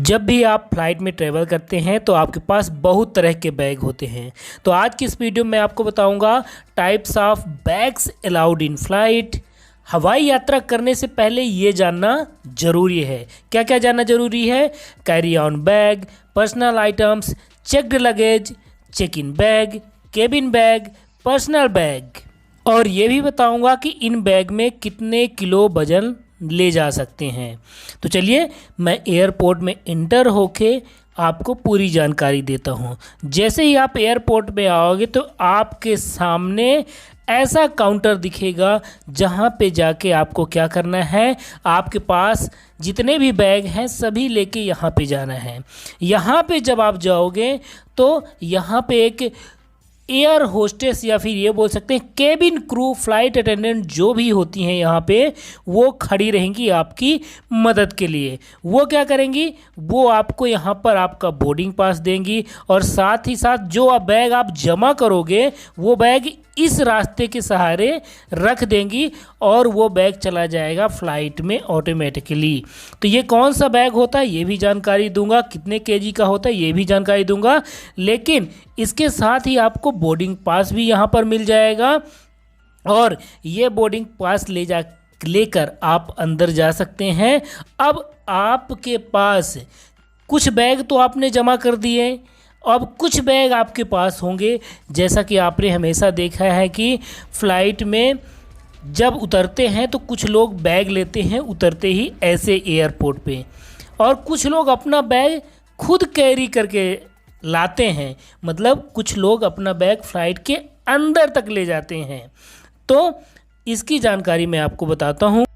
जब भी आप फ्लाइट में ट्रैवल करते हैं तो आपके पास बहुत तरह के बैग होते हैं। तो आज की इस वीडियो में आपको बताऊंगा types of bags allowed in flight. हवाई यात्रा करने से पहले ये जानना जरूरी है। क्या क्या जानना जरूरी है? Carry on bag, personal items, checked luggage, check in bag, cabin bag, personal bag. और ये भी बताऊंगा कि इन बैग में कितने किलो वजन ले जा सकते हैं। तो चलिए मैं एयरपोर्ट में इंटर होके आपको पूरी जानकारी देता हूँ। जैसे ही आप एयरपोर्ट में आओगे तो आपके सामने ऐसा काउंटर दिखेगा जहाँ पे जाके आपको क्या करना है, आपके पास जितने भी बैग हैं सभी लेके यहाँ पे जाना है। यहाँ पे जब आप जाओगे तो यहाँ पे एक एयर होस्टेस या फिर ये बोल सकते हैं केबिन क्रू, फ्लाइट अटेंडेंट जो भी होती हैं यहाँ पे, वो खड़ी रहेंगी आपकी मदद के लिए। वो क्या करेंगी? वो आपको यहाँ पर आपका बोर्डिंग पास देंगी और साथ ही साथ जो बैग आप जमा करोगे वो बैग इस रास्ते के सहारे रख देंगी और वो बैग चला जाएगा फ्लाइट में ऑटोमेटिकली। तो ये कौन सा बैग होता है ये भी जानकारी दूंगा, कितने केजी का होता है ये भी जानकारी दूंगा। लेकिन इसके साथ ही आपको बोर्डिंग पास भी यहाँ पर मिल जाएगा और ये बोर्डिंग पास लेकर आप अंदर जा सकते हैं। अब आपके पास कुछ बैग तो आपने जमा कर दिए, अब कुछ बैग आपके पास होंगे। जैसा कि आपने हमेशा देखा है कि फ़्लाइट में जब उतरते हैं तो कुछ लोग बैग लेते हैं उतरते ही ऐसे एयरपोर्ट पे, और कुछ लोग अपना बैग खुद कैरी करके लाते हैं। मतलब कुछ लोग अपना बैग फ़्लाइट के अंदर तक ले जाते हैं। तो इसकी जानकारी मैं आपको बताता हूँ।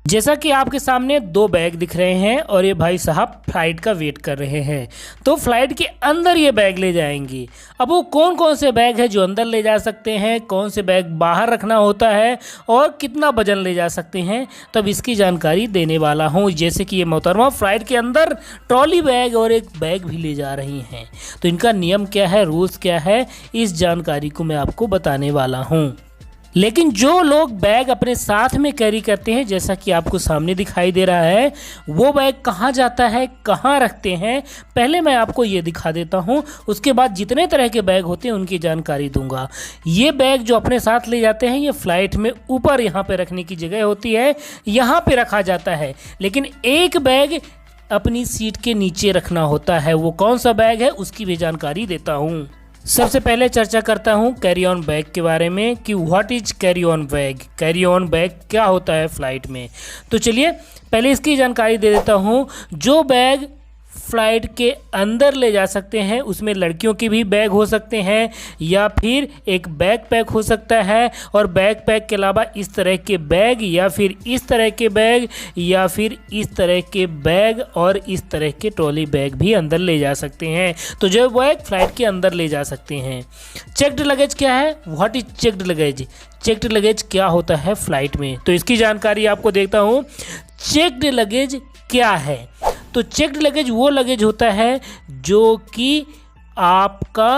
जैसा कि आपके सामने दो बैग दिख रहे हैं और ये भाई साहब फ्लाइट का वेट कर रहे हैं, तो फ्लाइट के अंदर ये बैग ले जाएंगे। अब वो कौन कौन से बैग है जो अंदर ले जा सकते हैं, कौन से बैग बाहर रखना होता है और कितना वजन ले जा सकते हैं, तब इसकी जानकारी देने वाला हूँ। जैसे कि ये मोहतरमा फ्लाइट के अंदर ट्रॉली बैग और एक बैग भी ले जा रही हैं, तो इनका नियम क्या है, रूल्स क्या है, इस जानकारी को मैं आपको बताने वाला हूँ। लेकिन जो लोग बैग अपने साथ में कैरी करते हैं, जैसा कि आपको सामने दिखाई दे रहा है, वो बैग कहाँ जाता है, कहाँ रखते हैं, पहले मैं आपको ये दिखा देता हूँ। उसके बाद जितने तरह के बैग होते हैं उनकी जानकारी दूंगा। ये बैग जो अपने साथ ले जाते हैं ये फ़्लाइट में ऊपर यहाँ पे रखने की जगह होती है, यहाँ पे रखा जाता है। लेकिन एक बैग अपनी सीट के नीचे रखना होता है। वो कौन सा बैग है उसकी भी जानकारी देता हूँ। सबसे पहले चर्चा करता हूँ कैरी ऑन बैग के बारे में कि what is carry on bag. Carry on bag क्या होता है फ़्लाइट में, तो चलिए पहले इसकी जानकारी दे देता हूँ। जो बैग फ़्लाइट के अंदर ले जा सकते हैं उसमें लड़कियों के भी बैग हो सकते हैं या फिर एक बैग पैक हो सकता है, और बैग पैक के अलावा इस तरह के बैग या फिर इस तरह के बैग या फिर इस तरह के बैग और इस तरह के ट्रॉली बैग भी अंदर ले जा सकते हैं। तो जो बैग फ़्लाइट के अंदर ले जा सकते हैं। चेक्ड लगेज क्या है? What is checked luggage? Checked luggage क्या होता है फ़्लाइट में, तो इसकी जानकारी आपको देता हूँ। चेक्ड लगेज क्या है? तो चेक्ड लगेज वो लगेज होता है जो कि आपका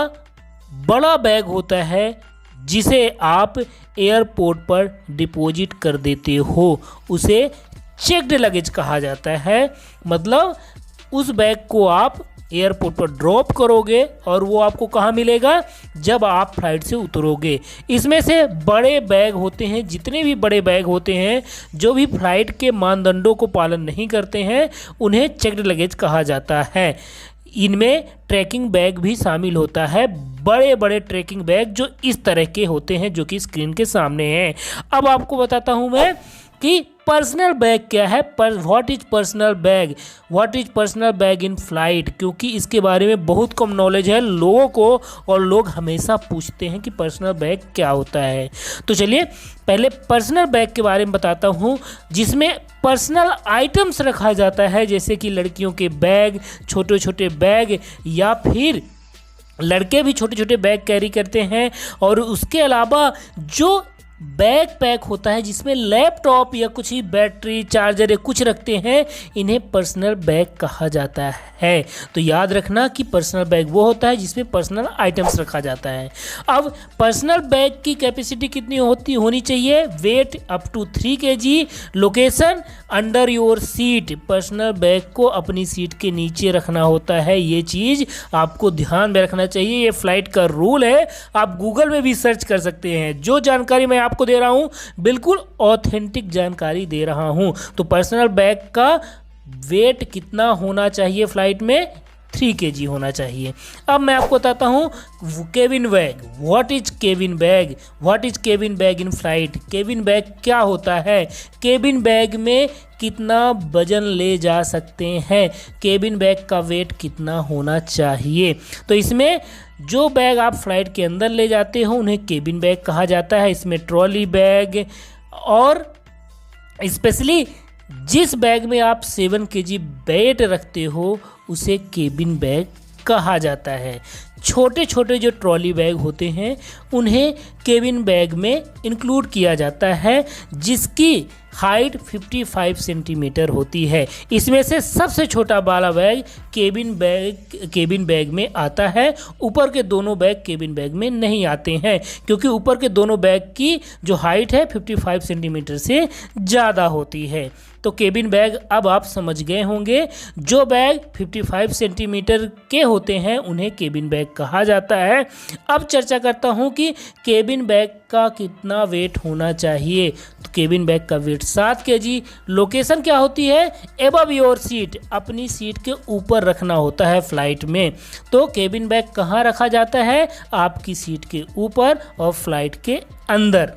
बड़ा बैग होता है जिसे आप एयरपोर्ट पर डिपॉजिट कर देते हो, उसे चेक्ड लगेज कहा जाता है। मतलब उस बैग को आप एयरपोर्ट पर ड्रॉप करोगे और वो आपको कहाँ मिलेगा? जब आप फ्लाइट से उतरोगे। इसमें से बड़े बैग होते हैं, जितने भी बड़े बैग होते हैं जो भी फ्लाइट के मानदंडों को पालन नहीं करते हैं उन्हें चेक्ड लगेज कहा जाता है। इनमें ट्रैकिंग बैग भी शामिल होता है, बड़े बड़े ट्रैकिंग बैग जो इस तरह के होते हैं जो कि स्क्रीन के सामने हैं। अब आपको बताता हूँ मैं कि पर्सनल बैग क्या है। What is personal bag? What is personal bag in flight, क्योंकि इसके बारे में बहुत कम नॉलेज है लोगों को और लोग हमेशा पूछते हैं कि पर्सनल बैग क्या होता है। तो चलिए पहले पर्सनल बैग के बारे में बताता हूँ, जिसमें पर्सनल आइटम्स रखा जाता है, जैसे कि लड़कियों के बैग, छोटे छोटे बैग, या फिर लड़के भी छोटे छोटे बैग कैरी करते हैं। और उसके अलावा जो बैकपैक होता है जिसमें लैपटॉप या कुछ ही बैटरी चार्जर या कुछ रखते हैं, इन्हें पर्सनल बैग कहा जाता है। तो याद रखना कि पर्सनल बैग वो होता है जिसमें पर्सनल आइटम्स रखा जाता है। अब पर्सनल बैग की कैपेसिटी कितनी होनी चाहिए? Weight up to 3 kg, location under your seat. Personal bag को अपनी सीट के नीचे रखना होता है, ये चीज़ आपको ध्यान में रखना चाहिए। ये फ्लाइट का रूल है, आप गूगल में भी सर्च कर सकते हैं। जो जानकारी मैं आपको दे रहा हूं बिल्कुल ऑथेंटिक जानकारी दे रहा हूं। तो पर्सनल बैग का वेट कितना होना चाहिए फ्लाइट में? 3 kg होना चाहिए। अब मैं आपको बताता हूँ cabin bag. What is cabin bag? What is cabin bag in flight? Cabin bag क्या होता है? केबिन बैग में कितना वजन ले जा सकते हैं? केबिन बैग का वेट कितना होना चाहिए? तो इसमें जो बैग आप फ्लाइट के अंदर ले जाते हो उन्हें केबिन बैग कहा जाता है। इसमें ट्रॉली बैग और स्पेशली जिस बैग में आप 7 kg वेट रखते हो उसे केबिन बैग कहा जाता है। छोटे छोटे जो ट्रॉली बैग होते हैं उन्हें केबिन बैग में इंक्लूड किया जाता है, जिसकी हाइट 55 सेंटीमीटर होती है। इसमें से सबसे छोटा वाला बैग केबिन बैग में आता है। ऊपर के दोनों बैग केबिन बैग में नहीं आते हैं, क्योंकि ऊपर के दोनों बैग की जो हाइट है 55 सेंटीमीटर से ज़्यादा होती है। तो केबिन बैग अब आप समझ गए होंगे। जो बैग 55 सेंटीमीटर के होते हैं उन्हें केबिन बैग कहा जाता है। अब चर्चा करता हूं कि केबिन बैग का कितना वेट होना चाहिए। तो केबिन बैग का वेट 7 kg। लोकेशन क्या होती है? एबव योर सीट, अपनी सीट के ऊपर रखना होता है फ्लाइट में। तो केबिन बैग कहाँ रखा जाता है? आपकी सीट के ऊपर और फ्लाइट के अंदर।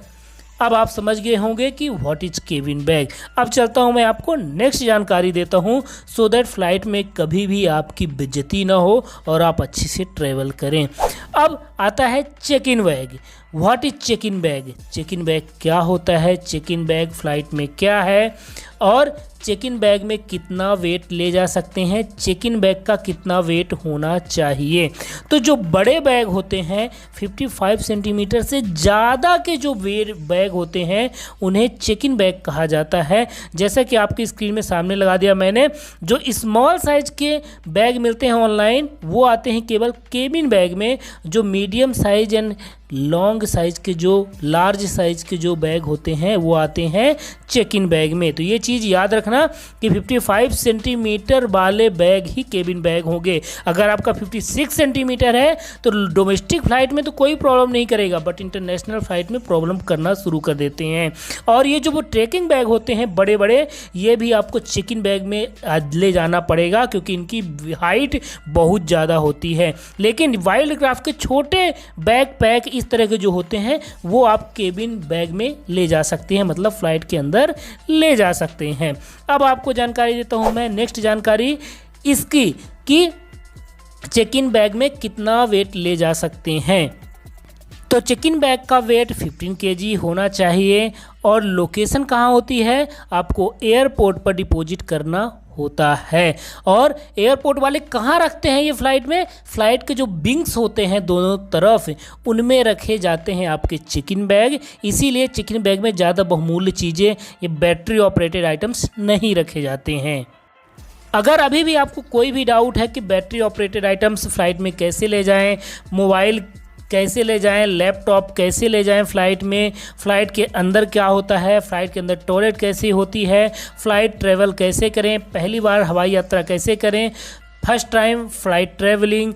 अब आप समझ गए होंगे कि व्हाट इज केबिन बैग। अब चलता हूं, मैं आपको नेक्स्ट जानकारी देता हूं सो दैट फ्लाइट में कभी भी आपकी बेइज्जती ना हो और आप अच्छे से ट्रैवल करें। अब आता है check in bag. What is check in bag? Check in bag क्या होता है? चेक इन बैग फ्लाइट में क्या है और चेक इन बैग में कितना वेट ले जा सकते हैं? चेक इन बैग का कितना वेट होना चाहिए? तो जो बड़े बैग होते हैं 55 सेंटीमीटर से ज़्यादा के जो बैग होते हैं उन्हें चेक इन बैग कहा जाता है। जैसा कि आपकी स्क्रीन में सामने लगा दिया मैंने। जो स्मॉल साइज के बैग मिलते हैं ऑनलाइन वो आते हैं केवल केबिन बैग में। जो medium size and long size के, जो लार्ज साइज के जो बैग होते हैं वो आते हैं चेक इन बैग में। तो ये चीज़ याद रखना कि 55 सेंटीमीटर वाले बैग ही केबिन बैग होंगे। अगर आपका 56 सेंटीमीटर है तो डोमेस्टिक फ्लाइट में तो कोई प्रॉब्लम नहीं करेगा, बट इंटरनेशनल फ्लाइट में प्रॉब्लम करना शुरू कर देते हैं। और ये जो वो ट्रैकिंग बैग होते हैं बड़े बड़े, ये भी आपको चेक इन बैग में ले जाना पड़ेगा क्योंकि इनकी हाइट बहुत ज़्यादा होती है। लेकिन वाइल्ड क्राफ्ट के छोटे बैग पैक इस तरह के जो होते हैं वो आप केबिन बैग में ले जा सकते हैं, मतलब फ्लाइट के अंदर ले जा सकते हैं। अब आपको जानकारी देता हूं मैं नेक्स्ट जानकारी इसकी कि चेक इन बैग में कितना वेट ले जा सकते हैं। तो चेक इन बैग का वेट 15 kg होना चाहिए और लोकेशन कहाँ होती है? आपको एयरपोर्ट पर डिपॉजिट करना होता है। और एयरपोर्ट वाले कहाँ रखते हैं ये फ्लाइट में? फ्लाइट के जो विंग्स होते हैं दोनों तरफ उनमें रखे जाते हैं आपके चेक इन बैग। इसीलिए चेक इन बैग में ज़्यादा बहुमूल्य चीज़ें, ये बैटरी ऑपरेटेड आइटम्स नहीं रखे जाते हैं। अगर अभी भी आपको कोई भी डाउट है कि बैटरी ऑपरेटेड आइटम्स फ्लाइट में कैसे ले जाएं, मोबाइल कैसे ले जाएं, लैपटॉप कैसे ले जाएं फ्लाइट में, फ़्लाइट के अंदर क्या होता है, फ़्लाइट के अंदर टॉयलेट कैसी होती है, फ़्लाइट ट्रैवल कैसे करें, पहली बार हवाई यात्रा कैसे करें, फर्स्ट टाइम फ़्लाइट ट्रैवलिंग,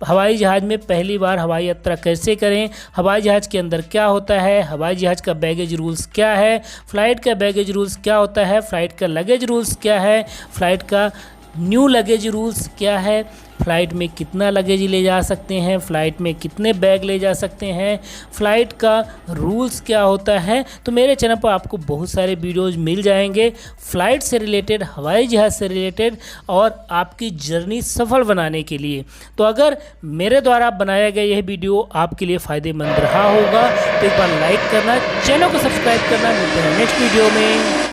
हवाई जहाज़ में पहली बार हवाई यात्रा कैसे करें, हवाई जहाज़ के अंदर क्या होता है, हवाई जहाज़ का बैगेज रूल्स क्या है, फ़्लाइट का बैगेज रूल्स क्या होता है, फ़्लाइट का लगेज रूल्स क्या है, फ़्लाइट का न्यू लगेज रूल्स क्या है, फ़्लाइट में कितना लगेज ले जा सकते हैं, फ़्लाइट में कितने बैग ले जा सकते हैं, फ़्लाइट का रूल्स क्या होता है। तो मेरे चैनल पर आपको बहुत सारे वीडियोज़ मिल जाएंगे फ़्लाइट से रिलेटेड, हवाई जहाज़ से रिलेटेड और आपकी जर्नी सफल बनाने के लिए। तो अगर मेरे द्वारा बनाया गया यह वीडियो आपके लिए फ़ायदेमंद रहा होगा तो एक बार लाइक करना, चैनल को सब्सक्राइब करना। मिलते हैं नेक्स्ट वीडियो में।